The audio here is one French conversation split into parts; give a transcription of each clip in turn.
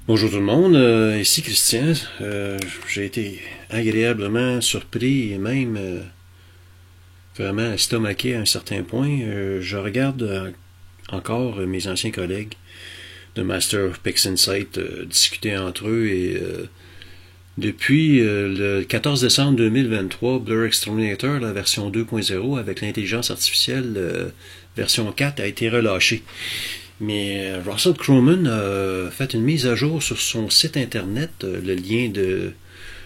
Bonjour tout le monde, ici Christian. J'ai été agréablement surpris et même vraiment estomaqué à un certain point. Je regarde encore mes anciens collègues de Master of PixInsight discuter entre eux et depuis le 14 décembre 2023, Blur Exterminator, la version 2.0 avec l'intelligence artificielle version 4 a été relâchée. Mais Russell Crowe a fait une mise à jour sur son site internet. Le lien de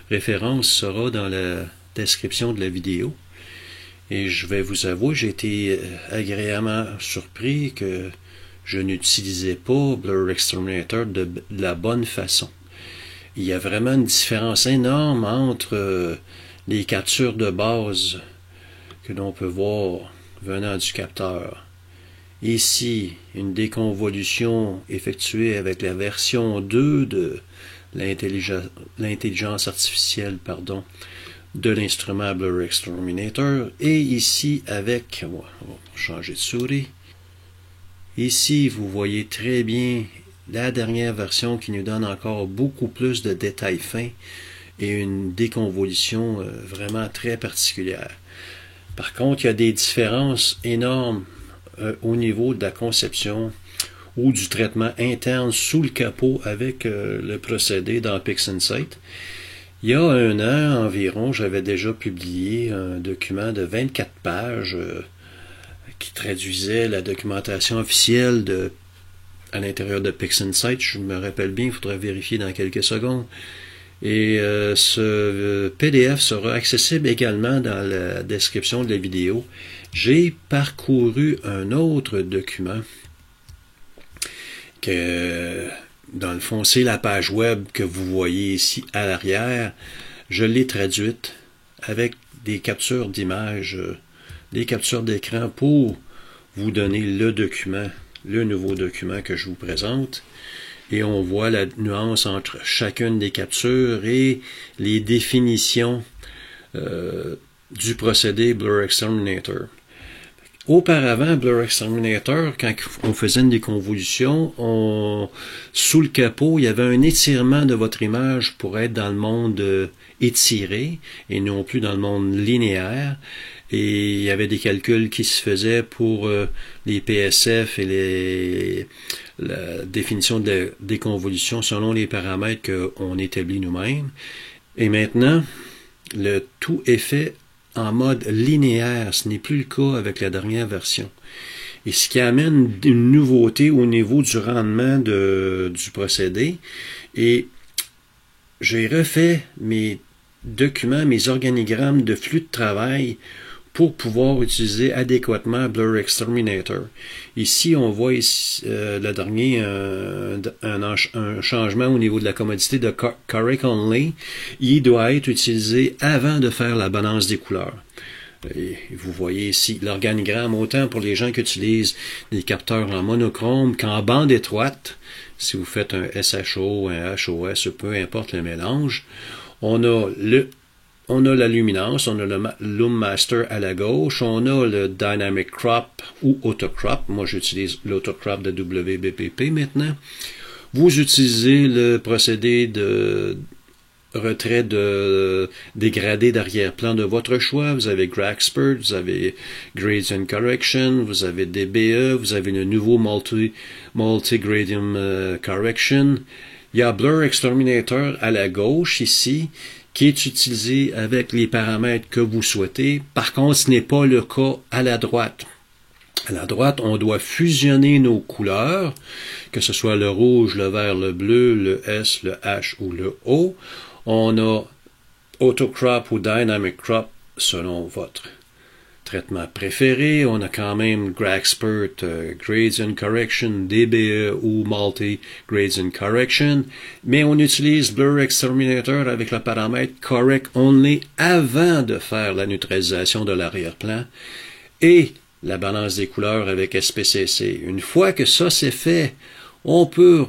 référence sera dans la description de la vidéo. Et je vais vous avouer, j'ai été agréablement surpris que je n'utilisais pas Blur Exterminator de la bonne façon. Il y a vraiment une différence énorme entre les captures de base que l'on peut voir venant du capteur. Ici, une déconvolution effectuée avec la version 2 de l'intelligence artificielle, de l'instrument Blur Exterminator. Et ici, avec, on va changer de souris. Ici, vous voyez très bien la dernière version qui nous donne encore beaucoup plus de détails fins et une déconvolution vraiment très particulière. Par contre, il y a des différences énormes au niveau de la conception ou du traitement interne sous le capot avec le procédé dans PixInsight. Il y a un an environ, j'avais déjà publié un document de 24 pages qui traduisait la documentation officielle à l'intérieur de PixInsight. Je me rappelle bien, il faudra vérifier dans quelques secondes. Et ce PDF sera accessible également dans la description de la vidéo. J'ai parcouru un autre document que, dans le fond, c'est la page web que vous voyez ici à l'arrière. Je l'ai traduite avec des captures d'images, des captures d'écran pour vous donner le document, le nouveau document que je vous présente. Et on voit la nuance entre chacune des captures et les définitions du procédé Blur Exterminator. Auparavant, Blur Exterminator, quand on faisait une déconvolution, sous le capot, il y avait un étirement de votre image pour être dans le monde étiré et non plus dans le monde linéaire. Et il y avait des calculs qui se faisaient pour les PSF et la définition de déconvolution selon les paramètres qu'on établit nous-mêmes. Et maintenant, le tout est fait en mode linéaire. Ce n'est plus le cas avec la dernière version. Et ce qui amène une nouveauté au niveau du rendement du procédé. Et j'ai refait mes documents, mes organigrammes de flux de travail pour pouvoir utiliser adéquatement Blur Exterminator. Ici, on voit le dernier un changement au niveau de la commodité de Correct Only. Il doit être utilisé avant de faire la balance des couleurs. Et vous voyez ici l'organigramme, autant pour les gens qui utilisent des capteurs en monochrome qu'en bande étroite. Si vous faites un SHO, un HOS, peu importe le mélange, on a la luminance, on a le Lume Master à la gauche, on a le Dynamic Crop ou Auto-Crop. Moi, j'utilise l'Auto-Crop de WBPP maintenant. Vous utilisez le procédé de retrait de dégradé d'arrière-plan de votre choix. Vous avez Graxpert, vous avez Gradient Correction, vous avez DBE, vous avez le nouveau Multi-Gradient Correction. Il y a Blur Exterminator à la gauche ici, qui est utilisé avec les paramètres que vous souhaitez. Par contre, ce n'est pas le cas à la droite. À la droite, on doit fusionner nos couleurs, que ce soit le rouge, le vert, le bleu, le S, le H ou le O. On a Auto-Crop ou Dynamic Crop selon votre traitement préféré. On a quand même Graxpert, Gradient Correction, DBE ou Multi-Gradient Correction. Mais on utilise Blur Exterminator avec le paramètre Correct Only avant de faire la neutralisation de l'arrière-plan et la balance des couleurs avec SPCC. Une fois que ça c'est fait, on peut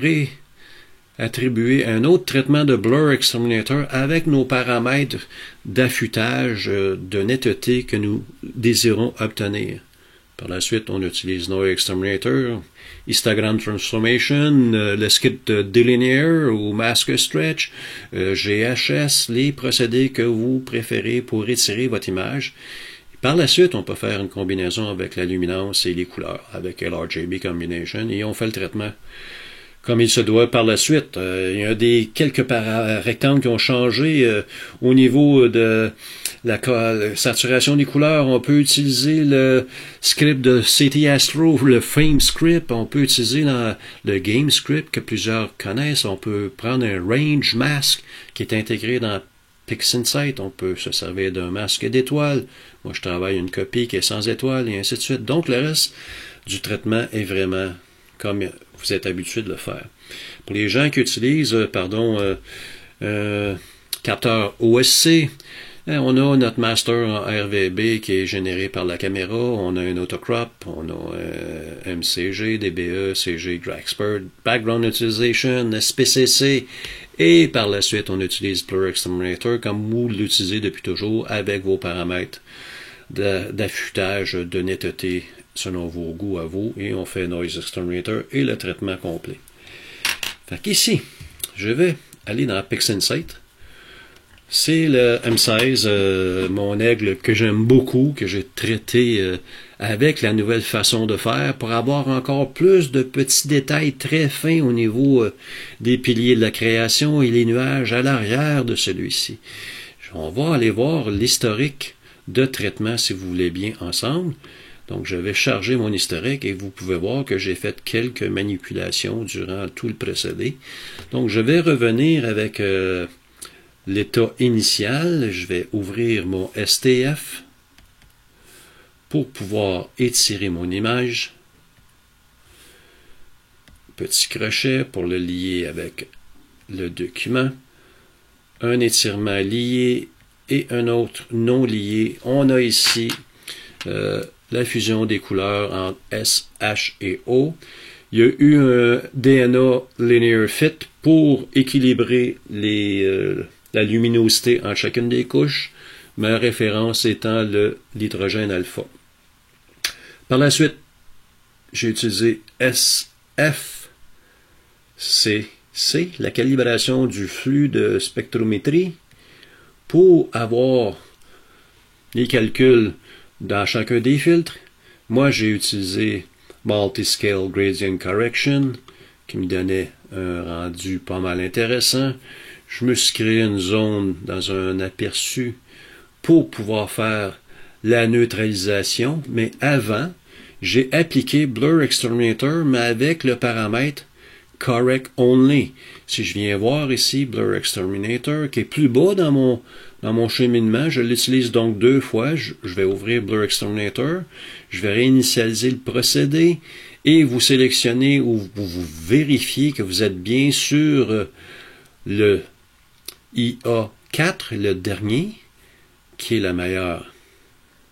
attribuer un autre traitement de Blur Exterminator avec nos paramètres d'affûtage de netteté que nous désirons obtenir. Par la suite, on utilise Noise Exterminator, Histogram Transformation, le script Delineer ou Mask Stretch, GHS, les procédés que vous préférez pour étirer votre image. Par la suite, on peut faire une combinaison avec la luminance et les couleurs, avec LRGB Combination, et on fait le traitement comme il se doit par la suite. Il y a quelques rectangles qui ont changé au niveau de la saturation des couleurs. On peut utiliser le script de CT Astro, le Frame Script. On peut utiliser le Game Script que plusieurs connaissent. On peut prendre un Range Mask qui est intégré dans PixInsight. On peut se servir d'un masque d'étoiles. Moi, je travaille une copie qui est sans étoiles et ainsi de suite. Donc, le reste du traitement est vraiment comme vous êtes habitué de le faire. Pour les gens qui utilisent, capteur OSC, on a notre master en RVB qui est généré par la caméra, on a un autocrop, on a MCG, DBE, CG, Grexpert, Background Utilization, SPCC, et par la suite, on utilise Blur Exterminator comme vous l'utilisez depuis toujours avec vos paramètres d'affûtage, de netteté selon vos goûts à vous, et on fait Noise Exterminator et le traitement complet. Fait qu'ici, je vais aller dans PixInsight. C'est le M16, mon aigle que j'aime beaucoup, que j'ai traité avec la nouvelle façon de faire pour avoir encore plus de petits détails très fins au niveau des piliers de la création et les nuages à l'arrière de celui-ci. On va aller voir l'historique de traitement, si vous voulez bien, ensemble. Donc, je vais charger mon historique et vous pouvez voir que j'ai fait quelques manipulations durant tout le précédé. Donc, je vais revenir avec l'état initial. Je vais ouvrir mon STF pour pouvoir étirer mon image. Petit crochet pour le lier avec le document. Un étirement lié et un autre non lié. On a ici la fusion des couleurs entre S, H et O. Il y a eu un DNA Linear Fit pour équilibrer la luminosité entre chacune des couches, ma référence étant l'hydrogène alpha. Par la suite, j'ai utilisé SFCC, la calibration du flux de spectrométrie, pour avoir les calculs dans chacun des filtres. Moi, j'ai utilisé Multiscale Gradient Correction, qui me donnait un rendu pas mal intéressant. Je me suis créé une zone dans un aperçu pour pouvoir faire la neutralisation, mais avant, j'ai appliqué Blur Exterminator, mais avec le paramètre Correct Only. Si je viens voir ici Blur Exterminator, qui est plus bas dans mon cheminement, je l'utilise donc deux fois. Je vais ouvrir Blur Exterminator, je vais réinitialiser le procédé et vous sélectionnez ou vous vérifiez que vous êtes bien sur le IA4, le dernier, qui est la meilleure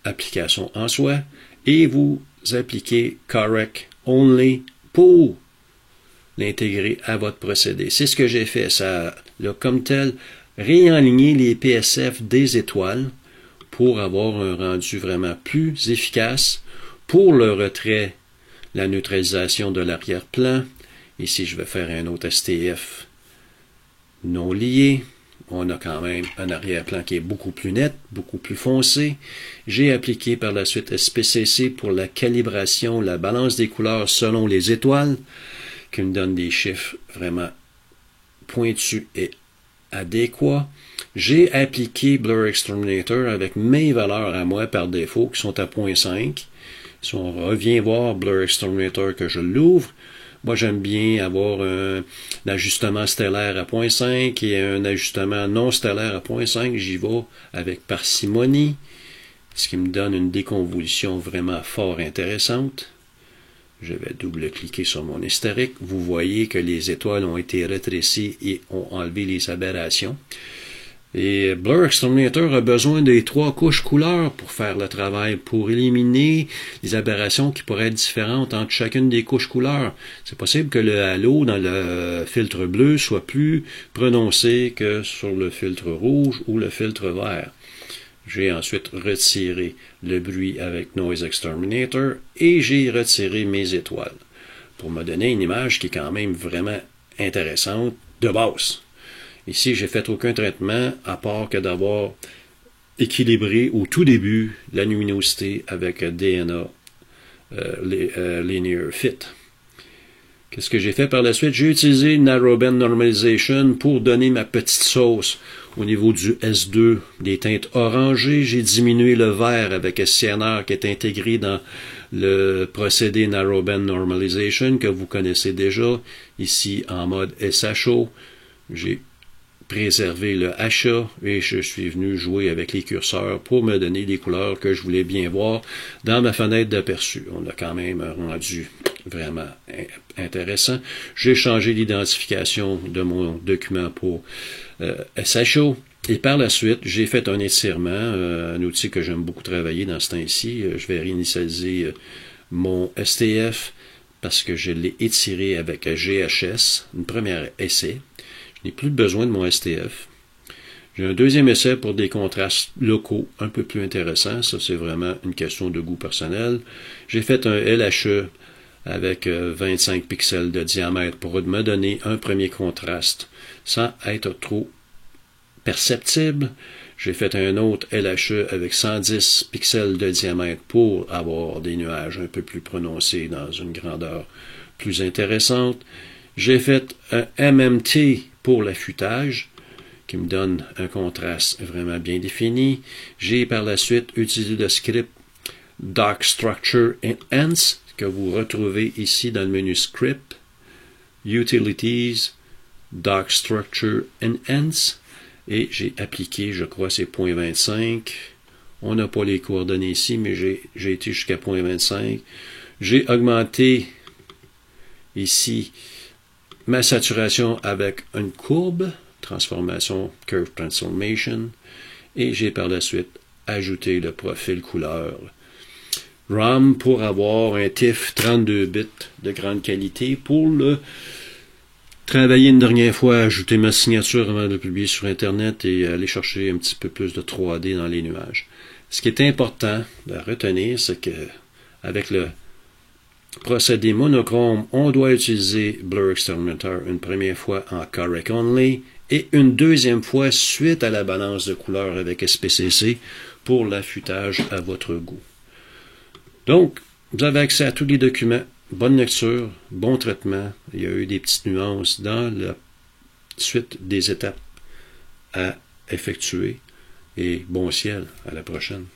application en soi, et vous appliquez Correct Only pour l'intégrer à votre procédé. C'est ce que j'ai fait. Ça a, comme tel, réaligné les PSF des étoiles pour avoir un rendu vraiment plus efficace pour le retrait, la neutralisation de l'arrière-plan. Ici, je vais faire un autre STF non lié. On a quand même un arrière-plan qui est beaucoup plus net, beaucoup plus foncé. J'ai appliqué par la suite SPCC pour la calibration, la balance des couleurs selon les étoiles, qui me donne des chiffres vraiment pointus et adéquats. J'ai appliqué Blur Exterminator avec mes valeurs à moi par défaut, qui sont à 0.5. Si on revient voir Blur Exterminator que je l'ouvre, moi j'aime bien avoir un ajustement stellaire à 0.5 et un ajustement non stellaire à 0.5. J'y vais avec parcimonie, ce qui me donne une déconvolution vraiment fort intéressante. Je vais double-cliquer sur mon historique. Vous voyez que les étoiles ont été rétrécies et ont enlevé les aberrations. Et Blur Exterminator a besoin des 3 couches couleurs pour faire le travail, pour éliminer les aberrations qui pourraient être différentes entre chacune des couches couleurs. C'est possible que le halo dans le filtre bleu soit plus prononcé que sur le filtre rouge ou le filtre vert. J'ai ensuite retiré le bruit avec Noise Exterminator et j'ai retiré mes étoiles pour me donner une image qui est quand même vraiment intéressante de base. Ici, j'ai fait aucun traitement à part que d'avoir équilibré au tout début la luminosité avec DNA Linear Fit. Qu'est-ce que j'ai fait par la suite? J'ai utilisé Narrowband Normalization pour donner ma petite sauce au niveau du S2, des teintes orangées. J'ai diminué le vert avec SCNR qui est intégré dans le procédé Narrowband Normalization que vous connaissez déjà. Ici, en mode SHO, j'ai préservé le HA et je suis venu jouer avec les curseurs pour me donner les couleurs que je voulais bien voir dans ma fenêtre d'aperçu. On a quand même un rendu vraiment intéressant. J'ai changé l'identification de mon document pour SHO et par la suite, j'ai fait un étirement, un outil que j'aime beaucoup travailler dans ce temps-ci. Je vais réinitialiser mon STF parce que je l'ai étiré avec GHS, une première essai. Je n'ai plus besoin de mon STF. J'ai un deuxième essai pour des contrastes locaux un peu plus intéressants. Ça, c'est vraiment une question de goût personnel. J'ai fait un LHE avec 25 pixels de diamètre pour me donner un premier contraste sans être trop perceptible. J'ai fait un autre LHE avec 110 pixels de diamètre pour avoir des nuages un peu plus prononcés dans une grandeur plus intéressante. J'ai fait un MMT pour l'affûtage, qui me donne un contraste vraiment bien défini. J'ai par la suite utilisé le script Dark Structure Enhance, que vous retrouvez ici dans le menu Script, Utilities, Dark Structure Enhance, et j'ai appliqué, je crois, c'est 0.25. On n'a pas les coordonnées ici, mais j'ai été jusqu'à 0.25. J'ai augmenté ici ma saturation avec une courbe, transformation, Curve Transformation, et j'ai par la suite ajouté le profil couleur ROM pour avoir un TIFF 32 bits de grande qualité pour le travailler une dernière fois, ajouter ma signature avant de le publier sur Internet et aller chercher un petit peu plus de 3D dans les nuages. Ce qui est important à retenir, c'est que avec le procédé monochrome, on doit utiliser Blur Exterminator une première fois en Correct Only et une deuxième fois suite à la balance de couleurs avec SPCC pour l'affûtage à votre goût. Donc, vous avez accès à tous les documents. Bonne lecture, bon traitement. Il y a eu des petites nuances dans la suite des étapes à effectuer. Et bon ciel, à la prochaine.